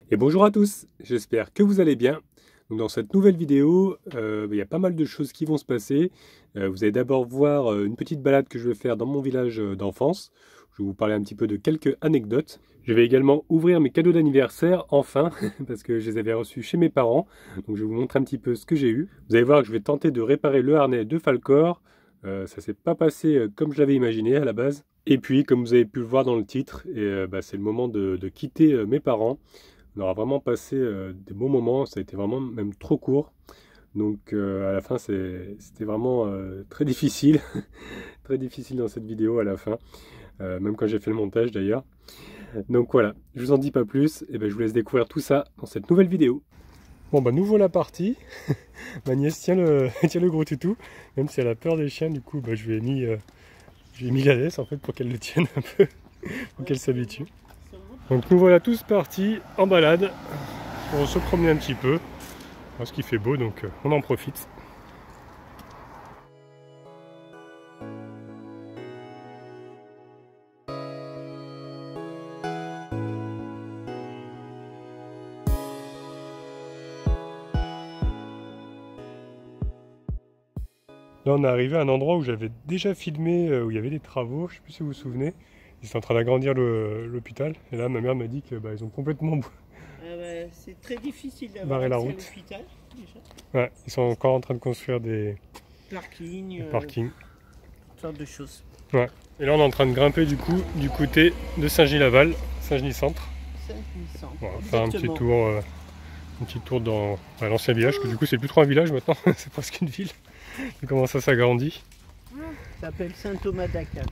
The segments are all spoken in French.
Et bonjour à tous, j'espère que vous allez bien. Donc dans cette nouvelle vidéo, il y a pas mal de choses qui vont se passer. Vous allez d'abord voir une petite balade que je vais faire dans mon village d'enfance. Je vais vous parler un petit peu de quelques anecdotes. Je vais également ouvrir mes cadeaux d'anniversaire, enfin, parce que je les avais reçus chez mes parents. Donc je vais vous montrer un petit peu ce que j'ai eu. Vous allez voir que je vais tenter de réparer le harnais de Falcor. Ça s'est pas passé comme je l'avais imaginé à la base. Et puis, comme vous avez pu le voir dans le titre, c'est le moment de quitter mes parents. On aura vraiment passé des bons moments, ça a été vraiment même trop court. Donc à la fin c'était vraiment très difficile, très difficile dans cette vidéo à la fin, même quand j'ai fait le montage d'ailleurs. Donc voilà, je vous en dis pas plus, et ben, je vous laisse découvrir tout ça dans cette nouvelle vidéo. Bon bah nous voilà partis, ma nièce tient tient le gros toutou, même si elle a peur des chiens, du coup bah, je lui ai mis la laisse en fait pour qu'elle le tienne un peu, pour qu'elle s'habitue. Donc nous voilà tous partis en balade pour se promener un petit peu, parce qu'il fait beau donc on en profite. Là on est arrivé à un endroit où j'avais déjà filmé, où il y avait des travaux, je ne sais plus si vous vous souvenez. Ils sont en train d'agrandir l'hôpital et là ma mère m'a dit que ils ont complètement c'est très difficile d'avoir barré la accès à route. l'hôpital déjà. Ouais, ils sont encore en train de construire des Parkings, toutes sortes de choses. Ouais. Et là on est en train de grimper du coup du côté de Saint-Gilles-Laval, Saint-Genis-Centre. Voilà, faire un petit tour dans l'ancien village, que du coup c'est plus trop un village maintenant, c'est presque une ville. Comment ça s'agrandit. Ça s'appelle Saint-Thomas d'Aquin.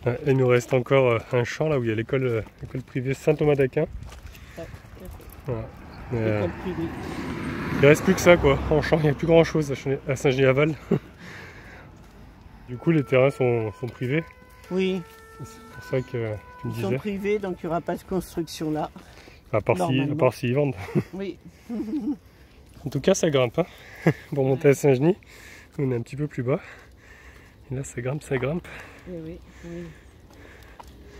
Ouais, il nous reste encore un champ là où il y a l'école privée Saint-Thomas d'Aquin. Voilà. L'école privée. Il reste plus que ça quoi, en champ il n'y a plus grand chose à Saint-Gilles-Laval. Du coup les terrains sont privés. Oui. C'est pour ça que tu me disais. Ils sont privés donc il n'y aura pas de construction là. À part s'ils vendent. Oui. En tout cas ça grimpe hein. Pour monter à Saint-Genis, on est un petit peu plus bas. Et là ça grimpe, ça grimpe. Oui.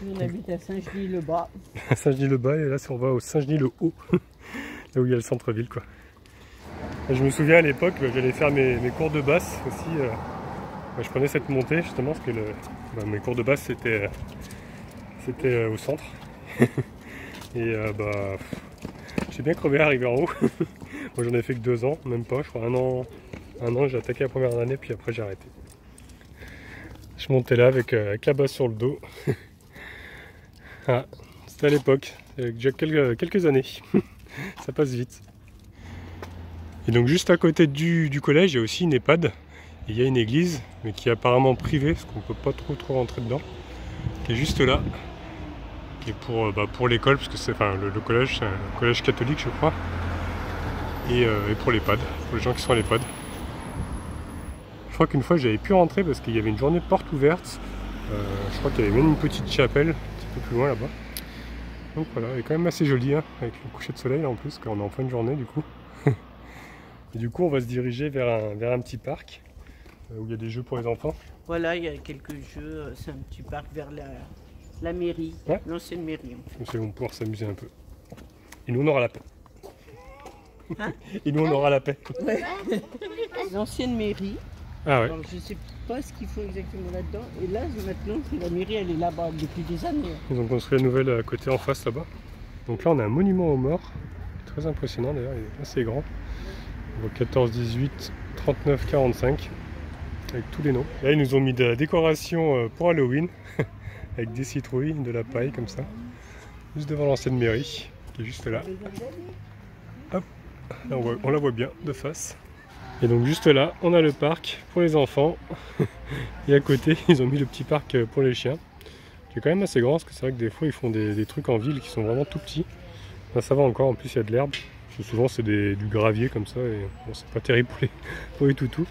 Nous on habite à Saint-Genis-le-Bas. À Saint-Genis-le-Bas et là on va au Saint-Genis-le-Haut. Là où il y a le centre-ville quoi. Et je me souviens à l'époque, j'allais faire mes cours de basse aussi. Je prenais cette montée justement parce que mes cours de basse c'était au centre. Et j'ai bien crevé à arriver en haut. Moi j'en ai fait que 2 ans, même pas, je crois un an j'ai attaqué la première année puis après j'ai arrêté. Je montais là avec la basse sur le dos. Ah, c'était à l'époque, il y a déjà quelques années. Ça passe vite. Et donc juste à côté du collège, il y a aussi une EHPAD. Et il y a une église, mais qui est apparemment privée, parce qu'on ne peut pas trop rentrer dedans. Qui est juste là. Qui est pour l'école, parce que c'est le collège, c'est un collège catholique je crois. Et pour l'EHPAD, pour les gens qui sont à l'EHPAD. Je crois qu'une fois j'avais pu rentrer parce qu'il y avait une journée de porte ouverte. Je crois qu'il y avait même une petite chapelle, un petit peu plus loin là-bas. Donc voilà, elle est quand même assez jolie, hein, avec le coucher de soleil là, en plus, quand on est en fin de journée du coup. Et du coup on va se diriger vers un petit parc où il y a des jeux pour les enfants. Voilà, il y a quelques jeux, c'est un petit parc vers la mairie, ouais. L'ancienne mairie. Comme ça ils vont pouvoir s'amuser un peu. Et nous on aura la paix. Hein? Et nous on aura la paix. Ouais. L'ancienne mairie. Ah ouais. Alors, je ne sais pas ce qu'il faut exactement là-dedans. Et là, maintenant, la mairie, elle est là-bas depuis des années. Ils ont construit la nouvelle à côté en face là-bas. Donc là, on a un monument aux morts. Très impressionnant d'ailleurs, il est assez grand. On voit 14, 18, 39, 45. Avec tous les noms. Là, ils nous ont mis de la décoration pour Halloween. Avec des citrouilles, de la paille comme ça. Juste devant l'ancienne mairie, qui est juste là. Hop, là, on la voit bien de face. Et donc juste là, on a le parc pour les enfants. Et à côté, ils ont mis le petit parc pour les chiens. Qui est quand même assez grand, parce que c'est vrai que des fois, ils font des trucs en ville qui sont vraiment tout petits. Là, ça va encore, en plus, il y a de l'herbe. Souvent, c'est du gravier comme ça, et bon, c'est pas terrible pour les toutous.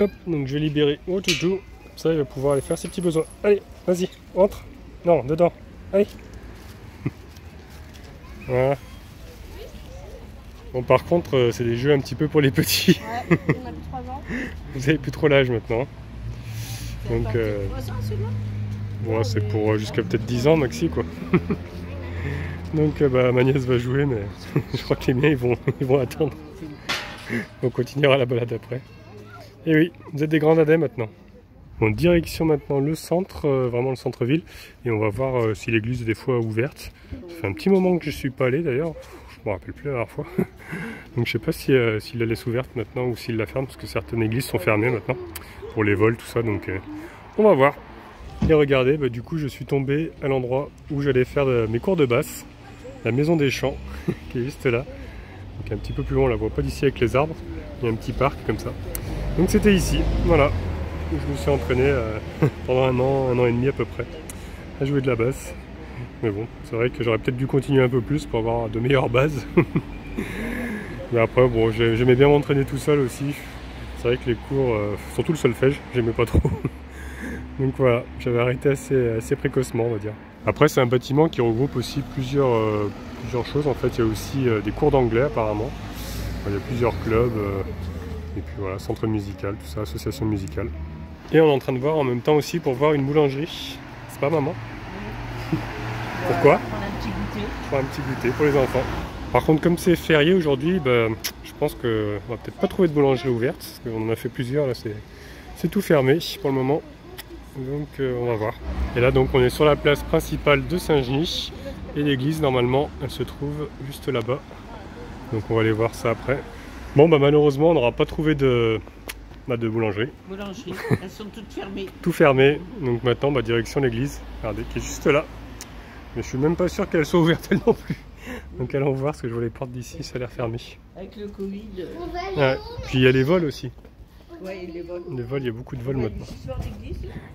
Hop, donc je vais libérer mon toutou. Comme ça, il va pouvoir aller faire ses petits besoins. Allez, vas-y, entre. Non, dedans. Allez. Voilà. Bon, par contre, c'est des jeux un petit peu pour les petits. Ouais, on a plus 3 ans. Vous avez plus trop l'âge maintenant. Donc, Trois ans, celui-là? bon, c'est pour jusqu'à peut-être 10 ans maxi, quoi. Donc bah, ma nièce va jouer, mais je crois que les miens ils vont attendre. On continuera la balade après. Et oui, vous êtes des grands dadais maintenant. Bon, direction maintenant le centre, vraiment le centre-ville. Et on va voir si l'église est des fois ouverte. Ça fait un petit moment que je ne suis pas allé d'ailleurs. Je me rappelle plus la dernière fois. Donc je sais pas si la laisse ouverte maintenant ou s'il la ferme, parce que certaines églises sont fermées maintenant. Pour les vols, tout ça. Donc on va voir. Et regardez, bah, du coup je suis tombé à l'endroit où j'allais faire mes cours de basse. La maison des champs, qui est juste là. Donc un petit peu plus loin, on la voit pas d'ici avec les arbres. Il y a un petit parc comme ça. Donc c'était ici, voilà. Où je me suis entraîné pendant un an et demi à peu près, à jouer de la basse. Mais bon, c'est vrai que j'aurais peut-être dû continuer un peu plus pour avoir de meilleures bases. Mais après, bon, j'aimais bien m'entraîner tout seul aussi. C'est vrai que les cours, surtout le solfège, j'aimais pas trop. Donc voilà, j'avais arrêté assez précocement, on va dire. Après, c'est un bâtiment qui regroupe aussi plusieurs choses. En fait, il y a aussi des cours d'anglais apparemment. Il y a plusieurs clubs. Et puis voilà, centre musical, tout ça, association musicale. Et on est en train de voir en même temps aussi pour voir une boulangerie. C'est pas maman? Pourquoi? Prendre un petit goûter. Pour un petit goûter pour les enfants. Par contre, comme c'est férié aujourd'hui, bah, je pense qu'on va peut-être pas trouver de boulangerie ouverte. Parce qu'on en a fait plusieurs, là c'est tout fermé pour le moment. Donc on va voir. Et là donc on est sur la place principale de Saint-Genis. Et l'église normalement elle se trouve juste là-bas. Donc on va aller voir ça après. Bon bah malheureusement on n'aura pas trouvé de boulangerie. Boulangerie, elles sont toutes fermées. Tout fermé. Donc maintenant bah, direction l'église. Regardez qui est juste là. Mais je suis même pas sûr qu'elle soit ouverte elle non plus. Donc allons voir parce que je vois les portes d'ici, ça a l'air fermé. Avec le Covid. Ouais. Puis il y a les vols aussi. Ouais, les vols. Les vols, il y a beaucoup de vols maintenant.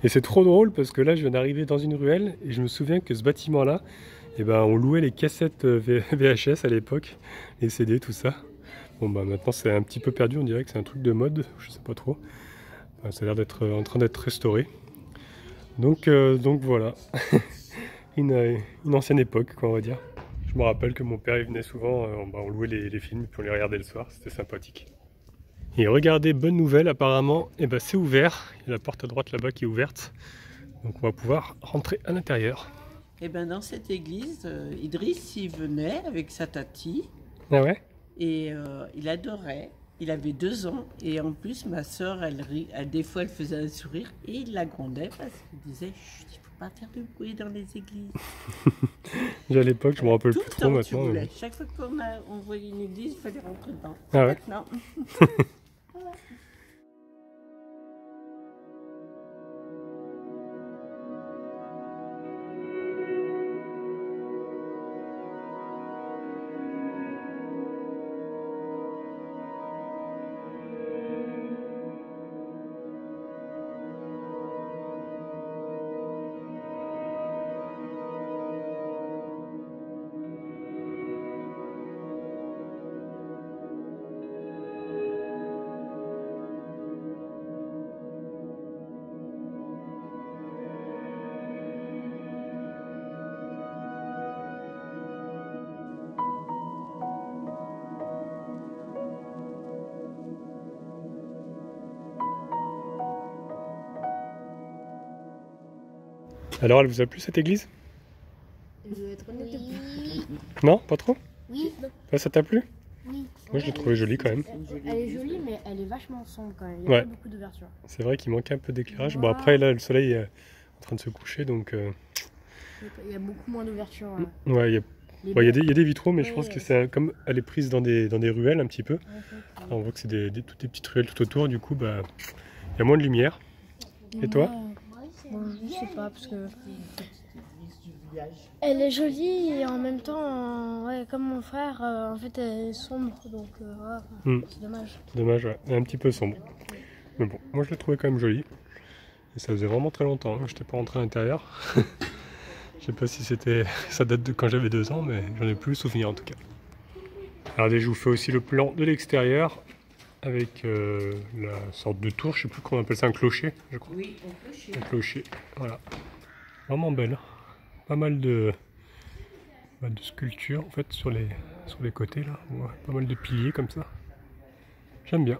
Et c'est trop drôle parce que là, je viens d'arriver dans une ruelle et je me souviens que ce bâtiment-là, eh ben, on louait les cassettes VHS à l'époque, les CD, tout ça. Bon, bah maintenant, c'est un petit peu perdu, on dirait que c'est un truc de mode, je sais pas trop. Enfin, ça a l'air d'être en train d'être restauré. Donc voilà, une ancienne époque, quoi, on va dire. Je me rappelle que mon père, il venait souvent, on louait les films, puis on les regardait le soir, c'était sympathique. Et regardez, bonne nouvelle, apparemment, eh ben, c'est ouvert. Il y a la porte à droite là-bas qui est ouverte. Donc on va pouvoir rentrer à l'intérieur. Et ben dans cette église, Idriss il venait avec sa tati. Ah ouais? Et il adorait. Il avait 2 ans. Et en plus, ma soeur, des fois, elle faisait un sourire. Et il la grondait parce qu'il disait chut, il ne faut pas faire de bruit dans les églises. Déjà à l'époque, je me rappelle plus trop maintenant. Mais... Chaque fois qu'on voyait une église, il fallait rentrer dedans. Ah ouais? Non. Alors, elle vous a plu cette église? Je vais être honnête. Oui. Non, pas trop? Oui. Ça t'a plu? Oui. Moi, je l'ai trouvée jolie quand même. Elle est jolie, mais elle est vachement sombre quand même. Il y a Ouais. pas beaucoup d'ouverture. C'est vrai qu'il manquait un peu d'éclairage. Bon, après, là, le soleil est en train de se coucher, donc... Il y a beaucoup moins d'ouverture. Ouais, il y a des vitraux, mais je pense que c'est comme elle est prise dans des ruelles un petit peu. On voit que c'est toutes des petites ruelles tout autour, du coup, bah, il y a moins de lumière. Et toi? Bon, je sais pas, parce que... Elle est jolie et en même temps, ouais, comme mon frère, en fait, elle est sombre, donc c'est dommage. C'est dommage, ouais. Elle est un petit peu sombre. Mais bon, moi je l'ai trouvée quand même jolie. Et ça faisait vraiment très longtemps que je n'étais pas rentré à l'intérieur. Je sais pas si ça date de quand j'avais 2 ans, mais j'en ai plus le souvenir en tout cas. Regardez, je vous fais aussi le plan de l'extérieur avec la sorte de tour, je sais plus comment on appelle ça, un clocher, je crois. Oui, un clocher. Un clocher, voilà. Vraiment belle. Pas mal de sculptures en fait sur les côtés là. Ouais, pas mal de piliers comme ça. J'aime bien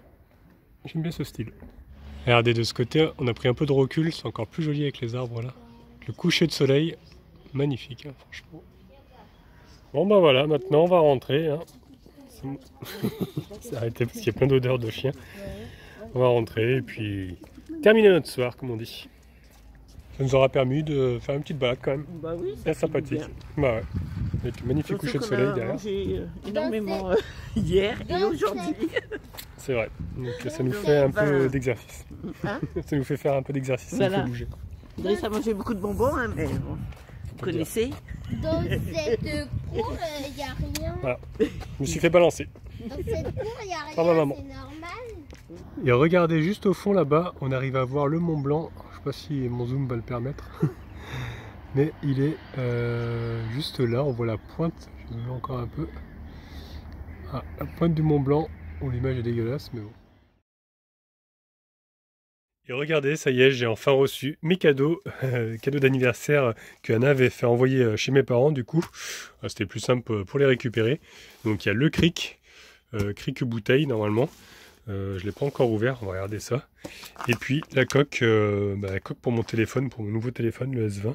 ce style. Et regardez, de ce côté, on a pris un peu de recul, c'est encore plus joli avec les arbres là. Le coucher de soleil, magnifique hein, franchement. Bon bah voilà, maintenant on va rentrer. Hein. C'est arrêté parce qu'il y a plein d'odeurs de chien. On va rentrer et puis terminer notre soir, comme on dit. Ça nous aura permis de faire une petite balade quand même. Bah oui, c'est sympathique. Bah ouais. Avec le magnifique coucher de soleil derrière. J'ai énormément hier et aujourd'hui. C'est vrai. Donc ça nous fait un peu d'exercice. Hein? Ça nous fait faire un peu d'exercice, Voilà. ça nous fait bouger. Driss a mangé beaucoup de bonbons, hein, mais bon, vous connaissez. Dans cette cour, il n'y a rien. Voilà. Je me suis fait balancer. Dans cette cour, il n'y a rien, Par ma maman. c'est normal. Et regardez juste au fond là-bas, on arrive à voir le Mont Blanc. Je sais pas si mon zoom va le permettre. Mais il est juste là, on voit la pointe. Je vais encore un peu. Ah, la pointe du Mont Blanc. Bon, l'image est dégueulasse, mais bon. Et regardez, ça y est, j'ai enfin reçu mes cadeaux, cadeaux d'anniversaire que Anna avait fait envoyer chez mes parents du coup. C'était plus simple pour les récupérer. Donc il y a le cric, cric bouteille normalement. Je ne l'ai pas encore ouvert, on va regarder ça. Et puis la coque pour mon téléphone, pour mon nouveau téléphone, le S20.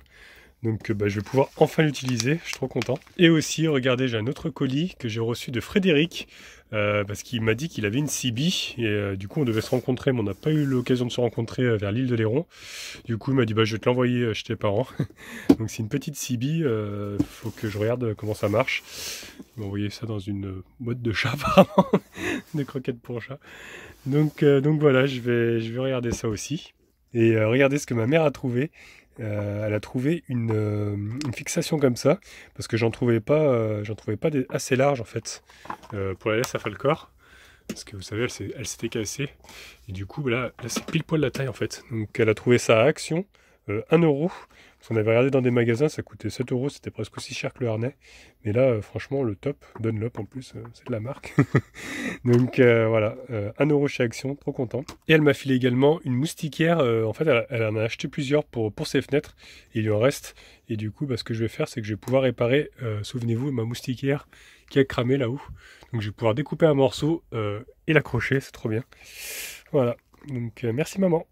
Donc je vais pouvoir enfin l'utiliser, je suis trop content. Et aussi, regardez, j'ai un autre colis que j'ai reçu de Frédéric, parce qu'il m'a dit qu'il avait une CB, et du coup on devait se rencontrer, mais on n'a pas eu l'occasion de se rencontrer vers l'île de Léron. Du coup il m'a dit, je vais te l'envoyer chez tes parents. Donc c'est une petite CB, faut que je regarde comment ça marche. Il m'a envoyé ça dans une boîte de chat apparemment, des croquettes pour chat. Donc voilà, je vais regarder ça aussi. Et regardez ce que ma mère a trouvé. Elle a trouvé une fixation comme ça parce que j'en trouvais pas assez large en fait pour la laisse à Falcor, parce que vous savez elle s'était cassée et du coup là c'est pile poil la taille en fait. Donc elle a trouvé ça à Action, 1 €. On avait regardé dans des magasins, ça coûtait 7 €, c'était presque aussi cher que le harnais. Mais là, franchement, le top, Dunlop en plus, c'est de la marque. Donc voilà, 1 € chez Action, trop content. Et elle m'a filé également une moustiquaire. En fait, elle en a acheté plusieurs pour ses fenêtres. Et il lui en reste. Et du coup, ce que je vais faire, c'est que je vais pouvoir réparer, souvenez-vous, ma moustiquaire qui a cramé là-haut. Donc je vais pouvoir découper un morceau et l'accrocher, c'est trop bien. Voilà, donc merci maman.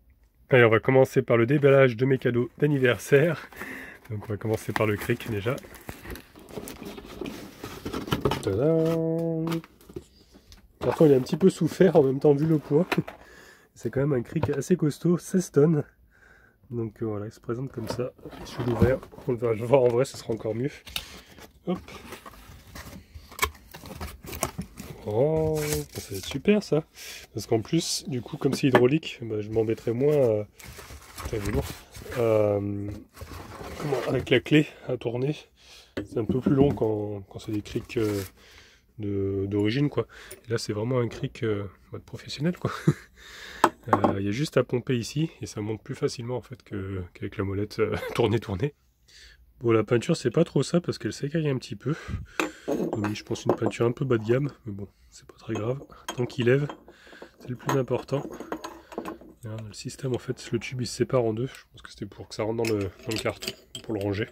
Allez, on va commencer par le déballage de mes cadeaux d'anniversaire. Donc on va commencer par le cric déjà. Tadam! Pourtant il est un petit peu souffert en même temps vu le poids. C'est quand même un cric assez costaud, 16 tonnes. Donc voilà, il se présente comme ça. Je vais l'ouvrir, on le va voir en vrai, ce sera encore mieux. Hop. Oh, ça va être super ça, parce qu'en plus, du coup, comme c'est hydraulique, je m'embêterai moins avec la clé à tourner. C'est un peu plus long quand c'est des crics d'origine, quoi. Et là, c'est vraiment un cric mode professionnel, quoi. Il y a juste à pomper ici, et ça monte plus facilement en fait qu'avec la molette tourner. Bon, la peinture, c'est pas trop ça parce qu'elle s'écaille un petit peu. Oui, je pense une peinture un peu bas de gamme, mais bon, c'est pas très grave. Tant qu'il lève, c'est le plus important. Là, le système, en fait, le tube il se sépare en deux. Je pense que c'était pour que ça rentre dans le carton, pour le ranger.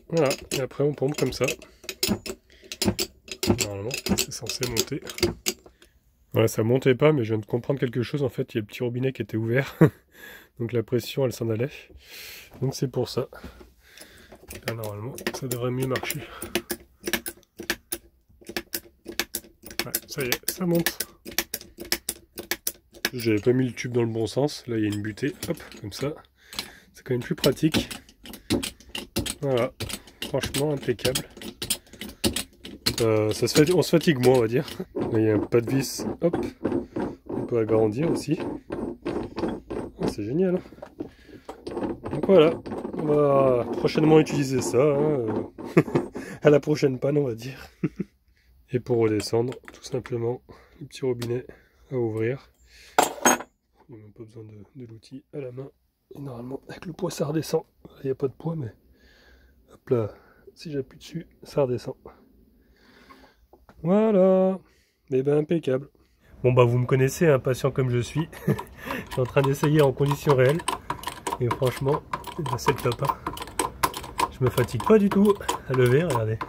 Voilà, et après on pompe comme ça. Normalement, c'est censé monter. Voilà, ça montait pas, mais je viens de comprendre quelque chose. En fait, il y a le petit robinet qui était ouvert. Donc la pression, elle s'en allait. Donc c'est pour ça. Là, normalement, ça devrait mieux marcher. Ouais, ça y est, ça monte. J'avais pas mis le tube dans le bon sens. Là, il y a une butée. Hop, comme ça. C'est quand même plus pratique. Voilà. Franchement, impeccable. On se fatigue moins, on va dire. Là, il y a un pas de vis. Hop. On peut agrandir aussi. Oh, c'est génial. Donc voilà. On va prochainement utiliser ça. Hein. À la prochaine panne, on va dire. Et pour redescendre, tout simplement, le petit robinet à ouvrir. Il n'y a même pas besoin de l'outil à la main. Et normalement, avec le poids, ça redescend. Il n'y a pas de poids, mais hop là, si j'appuie dessus, ça redescend. Voilà. Et ben impeccable. Bon vous me connaissez, impatient comme je suis. Je suis en train d'essayer en conditions réelles. Et franchement, c'est le top. Hein. Je me fatigue pas du tout à lever, regardez.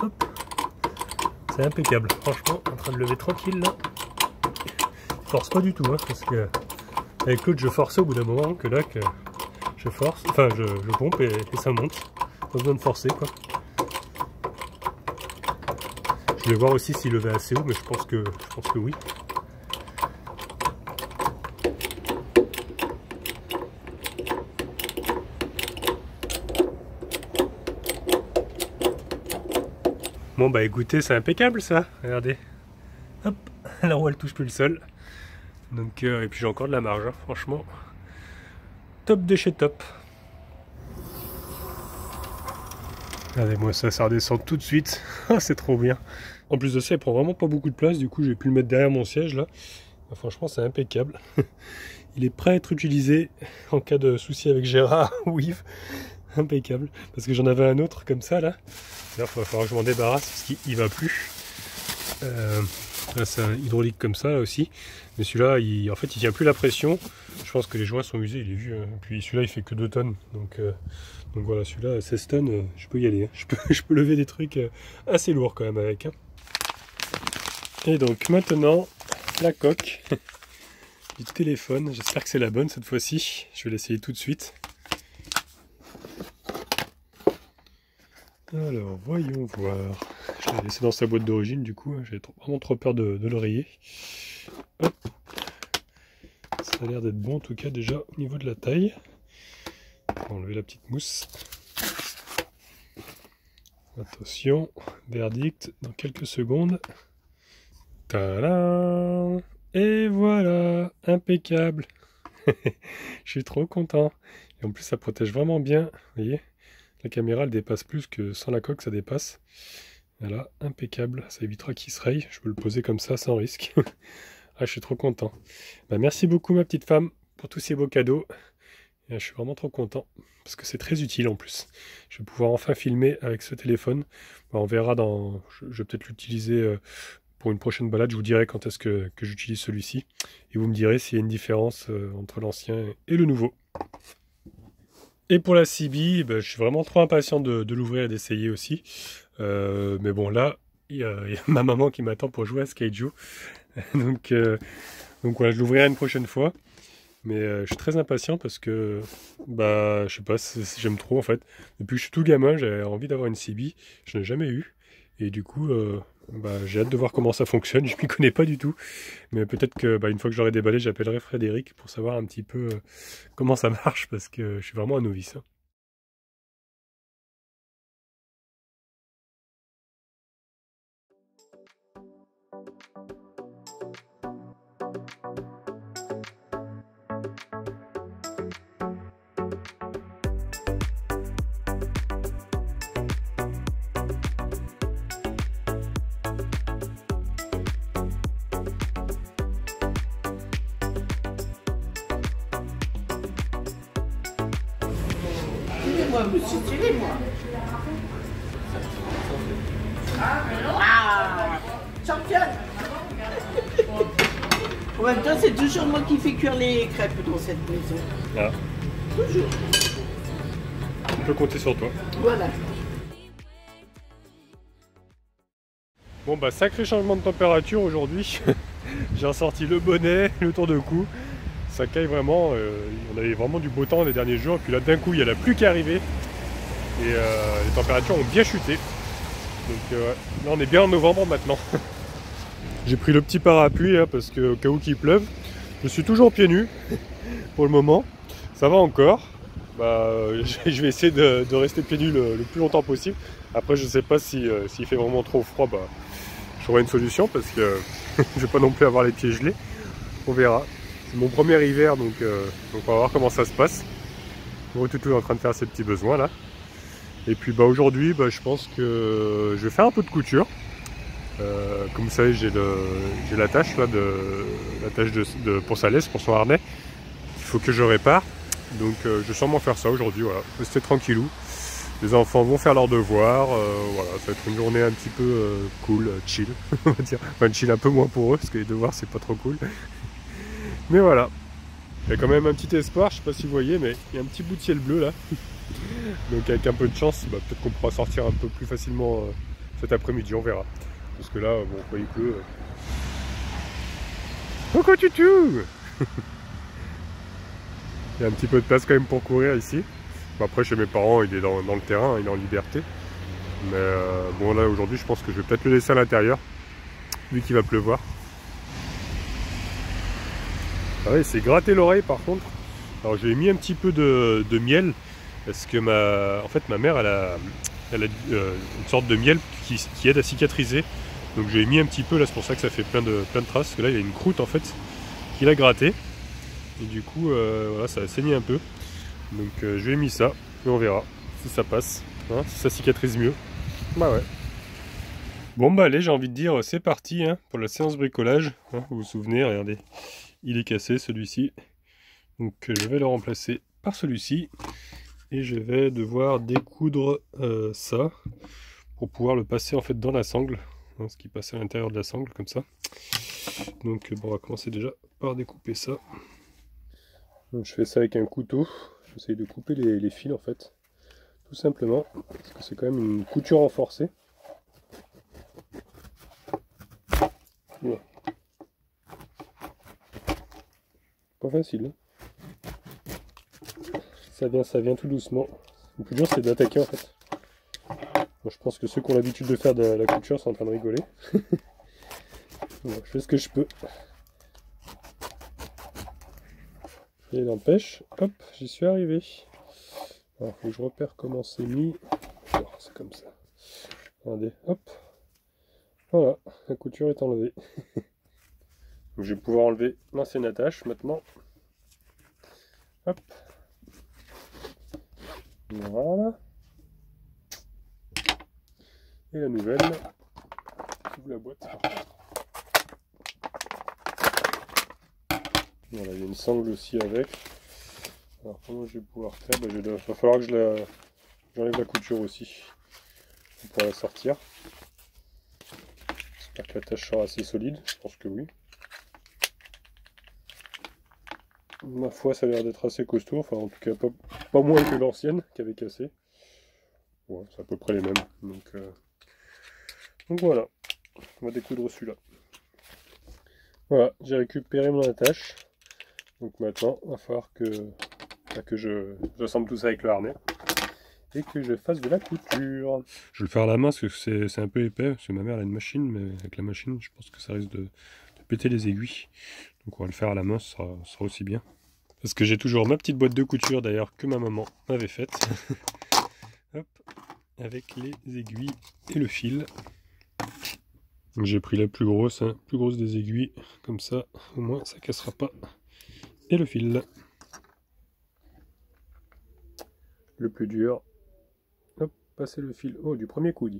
Hop. C'est impeccable. Franchement, en train de lever tranquille là. Je force pas du tout, hein, parce que avec l'autre je forçais au bout d'un moment que là je force, enfin je pompe et ça monte. Pas besoin de forcer quoi. Je vais voir aussi s'il levait assez haut, mais je pense que oui. Bon bah écoutez, c'est impeccable ça, regardez. Hop, la roue elle touche plus le sol. Donc et puis j'ai encore de la marge, hein, franchement. Top de chez top. Regardez-moi ça, ça redescend tout de suite. C'est trop bien. En plus de ça, il prend vraiment pas beaucoup de place, du coup j'ai pu le mettre derrière mon siège là. Franchement c'est impeccable. Il est prêt à être utilisé en cas de souci avec Gérard ou Yves. Impeccable. Parce que j'en avais un autre comme ça là. D'ailleurs il va falloir que je m'en débarrasse parce qu'il va plus. Là c'est un hydraulique comme ça là aussi. Mais celui-là en fait il tient plus la pression. Je pense que les joints sont usés, il est vu. Puis celui-là il fait que 2 tonnes. Donc voilà, celui-là 16 tonnes, je peux y aller. Hein. Je peux lever des trucs assez lourds quand même avec. Hein. Et donc maintenant la coque du téléphone. J'espère que c'est la bonne cette fois-ci. Je vais l'essayer tout de suite. Alors, voyons voir. Je l'ai laissé dans sa boîte d'origine, du coup, j'ai vraiment trop peur de le rayer. Hop. Ça a l'air d'être bon, en tout cas, déjà au niveau de la taille. On va enlever la petite mousse. Attention, verdict dans quelques secondes. Tadam! Et voilà, impeccable. Je suis trop content. Et en plus, ça protège vraiment bien, vous voyez. La caméra elle dépasse plus que sans la coque ça dépasse. Voilà, impeccable. Ça évitera qu'il se raye. Je peux le poser comme ça sans risque. Ah, je suis trop content. Bah, merci beaucoup ma petite femme pour tous ces beaux cadeaux. Et je suis vraiment trop content parce que c'est très utile en plus. Je vais pouvoir enfin filmer avec ce téléphone. Bah, on verra dans... Je vais peut-être l'utiliser pour une prochaine balade. Je vous dirai quand est-ce que j'utilise celui-ci. Et vous me direz s'il y a une différence entre l'ancien et le nouveau. Et pour la CB, ben, je suis vraiment trop impatient de l'ouvrir et d'essayer aussi. Mais bon, là, il y a ma maman qui m'attend pour jouer à Skyjo. donc voilà, je l'ouvrirai une prochaine fois. Mais je suis très impatient parce que, bah, je sais pas, j'aime trop en fait. Depuis que je suis tout gamin, j'avais envie d'avoir une CB. Je n'ai jamais eu. Et du coup, bah, j'ai hâte de voir comment ça fonctionne. Je m'y connais pas du tout. Mais peut-être que une fois que j'aurai déballé, j'appellerai Frédéric pour savoir un petit peu comment ça marche. Parce que je suis vraiment un novice. Hein. Moi, monsieur, tirez-moi. Ah, championne. En même temps, c'est toujours moi qui fais cuire les crêpes dans cette maison. Ah. Toujours. On peut compter sur toi. Voilà. Bon bah sacré changement de température aujourd'hui. J'ai ressorti le bonnet, le tour de cou. Ça caille vraiment, on avait vraiment du beau temps les derniers jours, et puis là d'un coup il y a la pluie qui est arrivée et les températures ont bien chuté. Donc là on est bien en novembre maintenant. J'ai pris le petit parapluie hein, parce qu'au cas où qu'il pleuve, je suis toujours pieds nus pour le moment, ça va encore. Bah, je vais essayer de rester pieds nus le plus longtemps possible. Après je sais pas s'il fait vraiment trop froid, bah, j'aurai une solution parce que je vais pas non plus avoir les pieds gelés, on verra. C'est mon premier hiver, donc on va voir comment ça se passe. Toutou est en train de faire ses petits besoins là. Et puis bah, aujourd'hui, bah, je pense que je vais faire un peu de couture. Comme vous savez, j'ai l'attache là, pour sa laisse, pour son harnais. Il faut que je répare. Donc je vais sûrement faire ça aujourd'hui. Voilà. Rester tranquillou. Les enfants vont faire leurs devoirs. Voilà, ça va être une journée un petit peu cool, chill, on va dire. Enfin, chill un peu moins pour eux, parce que les devoirs c'est pas trop cool. Mais voilà, il y a quand même un petit espoir, je sais pas si vous voyez, mais il y a un petit bout de ciel bleu là. Donc avec un peu de chance, bah, peut-être qu'on pourra sortir un peu plus facilement cet après-midi, on verra. Parce que là, bon, il pleut. Coucou Toutou. Il y a un petit peu de place quand même pour courir ici. Bon, après chez mes parents il est dans le terrain, il est en liberté. Mais bon là aujourd'hui je pense que je vais peut-être le laisser à l'intérieur, vu qu'il va pleuvoir. Ah ouais, c'est gratté l'oreille par contre. Alors j'ai mis un petit peu de miel, parce que en fait ma mère elle a une sorte de miel qui aide à cicatriser. Donc j'ai mis un petit peu là, c'est pour ça que ça fait plein de traces, parce que là il y a une croûte en fait qu'il a gratté. Et du coup voilà, ça a saigné un peu. Donc je lui ai mis ça, et on verra si ça passe, hein, si ça cicatrise mieux. Bah ouais. Bon bah allez, j'ai envie de dire c'est parti hein, pour la séance bricolage. Hein, vous vous souvenez, regardez, il est cassé celui-ci. Donc je vais le remplacer par celui-ci. Et je vais devoir découdre ça pour pouvoir le passer en fait dans la sangle. Hein, ce qui passe à l'intérieur de la sangle comme ça. Donc bon, on va commencer déjà par découper ça. Donc, je fais ça avec un couteau. J'essaye de couper les fils en fait. Tout simplement. Parce que c'est quand même une couture renforcée. Ouais. Pas facile. Hein. Ça vient tout doucement. Le plus dur c'est d'attaquer en fait. Bon, je pense que ceux qui ont l'habitude de faire de la couture sont en train de rigoler. Bon, je fais ce que je peux. Et n'empêche, hop, j'y suis arrivé. Alors, faut que je repère comment c'est mis. Oh, c'est comme ça. Regardez, hop. Voilà, la couture est enlevée. Donc, je vais pouvoir enlever l'ancienne attache maintenant. Hop. Voilà. Et la nouvelle. J'ouvre la boîte. Voilà, il y a une sangle aussi avec. Alors comment je vais pouvoir faire? Il va falloir que j'enlève la couture aussi pour pouvoir la sortir. J'espère que la tâche sera assez solide. Je pense que oui. Ma foi, ça a l'air d'être assez costaud. Enfin, en tout cas, pas moins que l'ancienne qui avait cassé. Ouais, c'est à peu près les mêmes. Donc voilà. On va découdre celui-là. Voilà, j'ai récupéré mon attache. Donc maintenant, il va falloir que j'assemble tout ça avec le harnais et que je fasse de la couture. Je vais le faire à la main parce que c'est un peu épais, parce que ma mère elle a une machine, mais avec la machine, je pense que ça risque de péter les aiguilles. Donc on va le faire à la main, ça sera aussi bien. Parce que j'ai toujours ma petite boîte de couture d'ailleurs que ma maman m'avait faite. Hop, avec les aiguilles et le fil. J'ai pris la plus grosse, hein, plus grosse des aiguilles, comme ça au moins ça cassera pas. Et le fil. Le plus dur. Hop, passer le fil. Oh, du premier coup.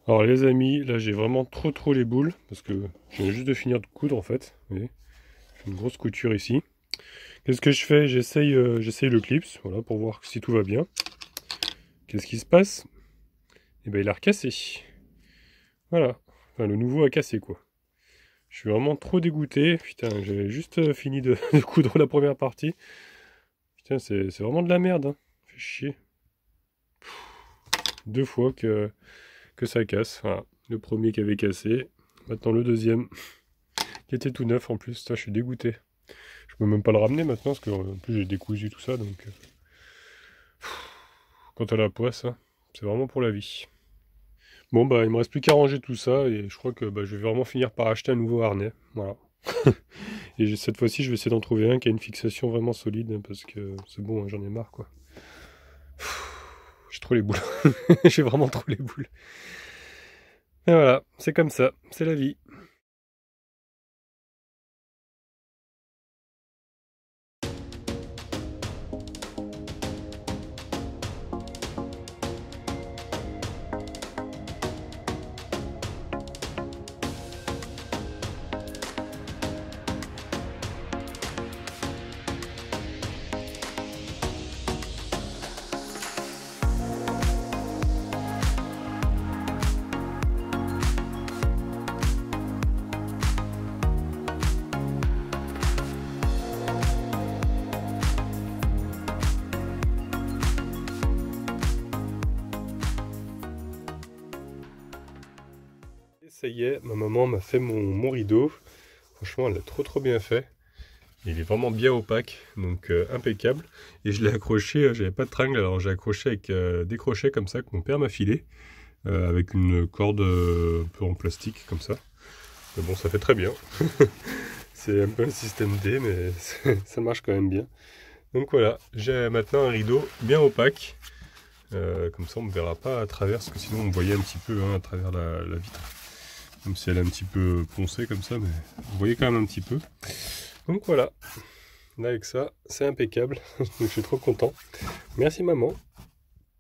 Alors les amis, là j'ai vraiment trop les boules, parce que je viens juste de finir de coudre en fait. Vous voyez, j'ai une grosse couture ici. Qu'est-ce que je fais? J'essaye le clips, voilà, pour voir si tout va bien. Qu'est-ce qui se passe? Et ben il a recassé. Voilà. Enfin le nouveau a cassé quoi. Je suis vraiment trop dégoûté. Putain, j'avais juste fini de coudre la première partie. Putain, c'est vraiment de la merde. Hein. Fait chier. Deux fois que ça casse. Voilà. Le premier qui avait cassé. Maintenant le deuxième. Qui était tout neuf en plus. Putain, je suis dégoûté. Je peux même pas le ramener maintenant parce que en plus j'ai décousu tout ça. Donc quant à la poisse, hein, c'est vraiment pour la vie. Bon bah il me reste plus qu'à ranger tout ça et je crois que je vais vraiment finir par acheter un nouveau harnais. Voilà. Et cette fois-ci je vais essayer d'en trouver un qui a une fixation vraiment solide parce que c'est bon, hein, j'en ai marre quoi. J'ai trop les boules. J'ai vraiment trop les boules. Et voilà, c'est comme ça, c'est la vie. ça y est, ma maman m'a fait mon rideau. Franchement, elle l'a trop bien fait. Il est vraiment bien opaque, donc impeccable. Et je l'ai accroché, j'avais pas de tringle, alors j'ai accroché avec des crochets comme ça que mon père m'a filé. Avec une corde un peu en plastique comme ça. Mais bon, ça fait très bien. C'est un peu un système D, mais ça marche quand même bien. Donc voilà, j'ai maintenant un rideau bien opaque. Comme ça on ne verra pas à travers, parce que sinon on voyait un petit peu à travers la vitre. Même si elle est un petit peu poncée comme ça, mais vous voyez quand même un petit peu. Donc voilà, là avec ça, c'est impeccable. Donc je suis trop content. Merci maman.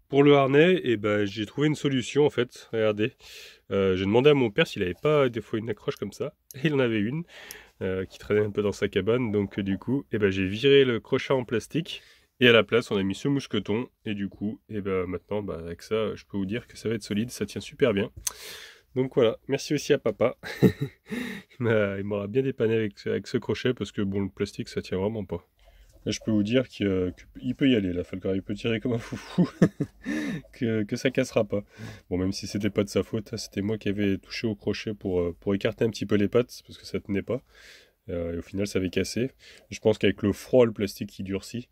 Pour le harnais, j'ai trouvé une solution en fait. Regardez, j'ai demandé à mon père s'il n'avait pas des fois une accroche comme ça. Et il en avait une qui traînait un peu dans sa cabane. Donc du coup, j'ai viré le crochet en plastique. Et à la place, on a mis ce mousqueton. Et du coup, maintenant, avec ça, je peux vous dire que ça va être solide. Ça tient super bien. Donc voilà, merci aussi à papa. Il m'aura bien dépanné avec ce crochet parce que bon, le plastique, ça tient vraiment pas. Là, je peux vous dire qu'il peut y aller, la Falcor, il peut tirer comme un foufou, que ça cassera pas. Bon, même si c'était pas de sa faute, c'était moi qui avais touché au crochet pour écarter un petit peu les pattes, parce que ça tenait pas. Et au final, ça avait cassé. Je pense qu'avec le froid, le plastique qui durcit,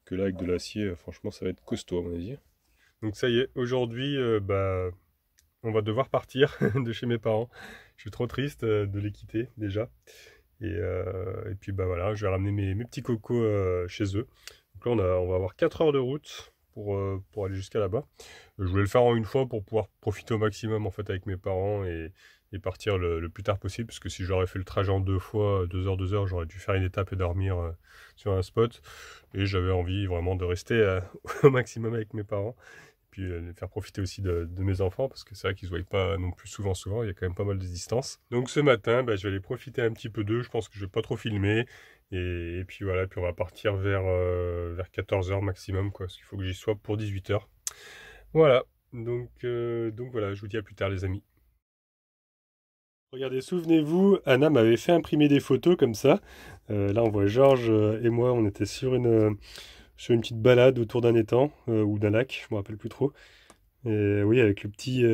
que là, avec de l'acier, franchement, ça va être costaud, à mon avis. Donc ça y est, aujourd'hui, on va devoir partir de chez mes parents. Je suis trop triste de les quitter, déjà. Et puis voilà, je vais ramener mes petits cocos chez eux. Donc là on va avoir 4 heures de route pour aller jusqu'à là-bas. Je voulais le faire en une fois pour pouvoir profiter au maximum en fait avec mes parents et partir le plus tard possible. Parce que si j'aurais fait le trajet en 2 fois, 2 heures, j'aurais dû faire une étape et dormir sur un spot. Et j'avais envie vraiment de rester au maximum avec mes parents. Puis les faire profiter aussi de mes enfants, parce que c'est vrai qu'ils ne se voient pas non plus souvent, il y a quand même pas mal de distance. Donc ce matin, je vais aller profiter un petit peu d'eux, je pense que je vais pas trop filmer, et puis voilà, puis on va partir vers 14 h maximum, quoi, parce qu'il faut que j'y sois pour 18 h. Voilà, donc voilà, je vous dis à plus tard les amis. Regardez, souvenez-vous, Anna m'avait fait imprimer des photos comme ça. Là on voit Georges et moi, on était sur une petite balade autour d'un étang ou d'un lac, je me rappelle plus trop. Et oui, avec le petit,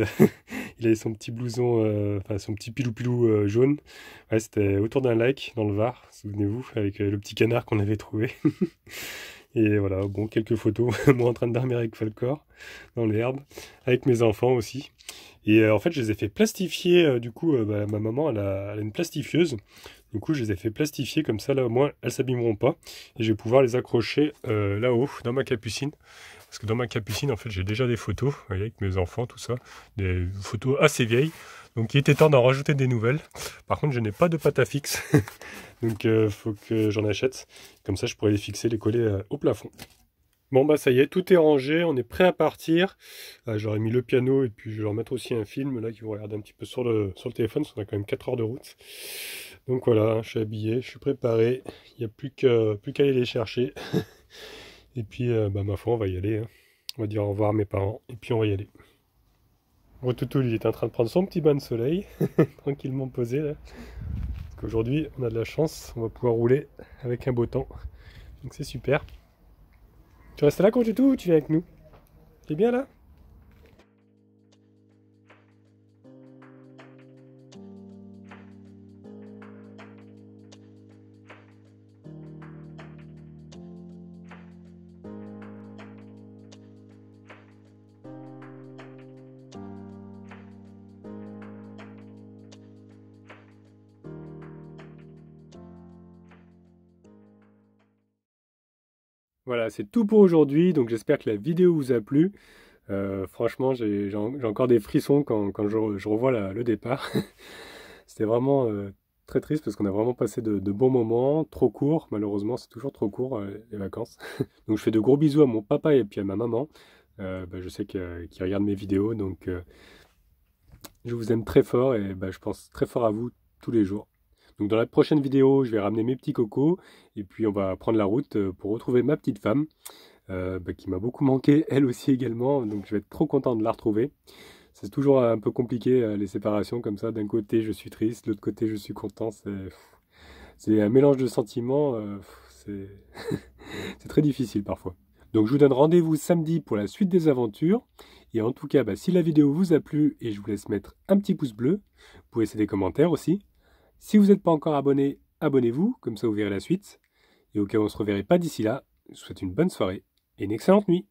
il avait son petit blouson, enfin son petit pilou-pilou jaune. Ouais, c'était autour d'un lac dans le Var, souvenez-vous, avec le petit canard qu'on avait trouvé. Et voilà, bon, quelques photos, moi en train de dormir avec Falcor dans l'herbe, avec mes enfants aussi. Et en fait, je les ai fait plastifier, du coup, ma maman, elle a une plastifieuse. Du coup, je les ai fait plastifier comme ça, là au moins, elles s'abîmeront pas. Et je vais pouvoir les accrocher là-haut, dans ma capucine. Parce que dans ma capucine, en fait, j'ai déjà des photos, vous voyez, avec mes enfants, tout ça. Des photos assez vieilles. Donc, il était temps d'en rajouter des nouvelles. Par contre, je n'ai pas de pâte à fixe. Donc, il faut que j'en achète. Comme ça, je pourrais les fixer, les coller au plafond. Bon, ça y est, tout est rangé. On est prêt à partir. J'aurais mis le piano et puis je vais remettre aussi un film, là, qui vont regarder un petit peu sur le téléphone. Parce qu'on a quand même 4 heures de route. Donc voilà, je suis habillé, je suis préparé. Il n'y a plus qu'à aller les chercher. Et puis, ma foi, on va y aller. Hein. On va dire au revoir à mes parents. Et puis, on va y aller. Bon, Toutou, il est en train de prendre son petit bain de soleil. Tranquillement posé, là. Parce qu'aujourd'hui, on a de la chance. On va pouvoir rouler avec un beau temps. Donc, c'est super. Tu restes là, Toutou, ou tu viens avec nous? T'es bien, là? Voilà, c'est tout pour aujourd'hui, donc j'espère que la vidéo vous a plu. Franchement, j'ai encore des frissons quand je revois le départ. C'était vraiment très triste parce qu'on a vraiment passé de bons moments, trop courts, malheureusement c'est toujours trop court les vacances. Donc je fais de gros bisous à mon papa et puis à ma maman. Je sais qu'ils regardent mes vidéos, donc je vous aime très fort et je pense très fort à vous tous les jours. Donc dans la prochaine vidéo, je vais ramener mes petits cocos et puis on va prendre la route pour retrouver ma petite femme qui m'a beaucoup manqué, elle aussi également, donc je vais être trop content de la retrouver. C'est toujours un peu compliqué les séparations comme ça, d'un côté je suis triste, de l'autre côté je suis content, c'est un mélange de sentiments, c'est c'est très difficile parfois. Donc je vous donne rendez-vous samedi pour la suite des aventures. Et en tout cas, si la vidéo vous a plu, et je vous laisse mettre un petit pouce bleu, vous pouvez laisser des commentaires aussi. Si vous n'êtes pas encore abonné, abonnez-vous, comme ça vous verrez la suite. Et au cas où on ne se reverrait pas d'ici là, je vous souhaite une bonne soirée et une excellente nuit.